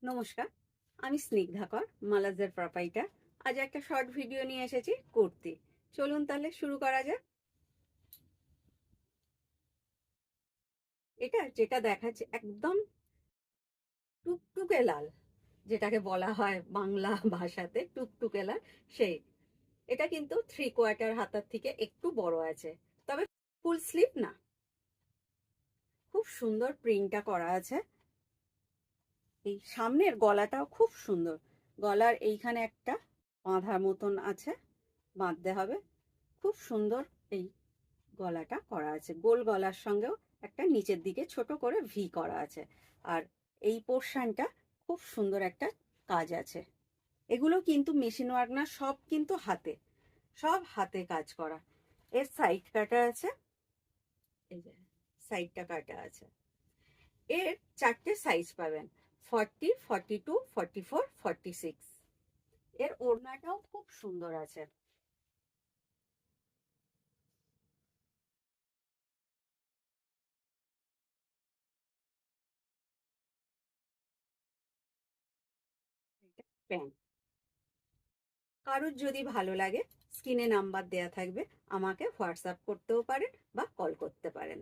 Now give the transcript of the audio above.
নমস্কার, আমি স্নিগ্ধাকর, মালাজের প্রপাইটার। আজ একটা শর্ট ভিডিও নিয়ে এসেছি কুর্তি। চলুন তাহলে শুরু করা যাক। এটা যেটা দেখাচ্ছে একদম টুকটুকে লাল, যেটাকে বলা হয় বাংলা ভাষাতে টুকটুকে লাল, সেই। এটা কিন্তু 3/4 হাতার থেকে একটু বড় আছে, তবে ফুল স্লিভ না। খুব সুন্দর প্রিন্টটা করা আছে। এই সামনের গলাটাও খুব সুন্দর। গলার এইখানে একটা বাঁধার মতন আছে, বাঁধতে হবে। খুব সুন্দর এই গলাটা করা আছে, গোল গলার সঙ্গেও একটা নিচের দিকে ছোট করে ভি করা আছে। আর এই পোর্শনটা খুব সুন্দর একটা কাজ আছে। এগুলো কিন্তু মেশিন ওয়ার্ক না, সব কিন্তু হাতে, সব হাতে কাজ করা। এর সাইড কাটা আছে, এই যে সাইডটা কাটা আছে। এর 4টে সাইজ পাবেন: 40, 42, 44, 46। এর ওড়নাটাও খুব সুন্দর আছে। প্যান্ট। কারোর যদি ভালো লাগে, স্ক্রিনে নাম্বার দেয়া থাকবে, আমাকে হোয়াটসঅ্যাপ করতেও পারেন বা কল করতে পারেন।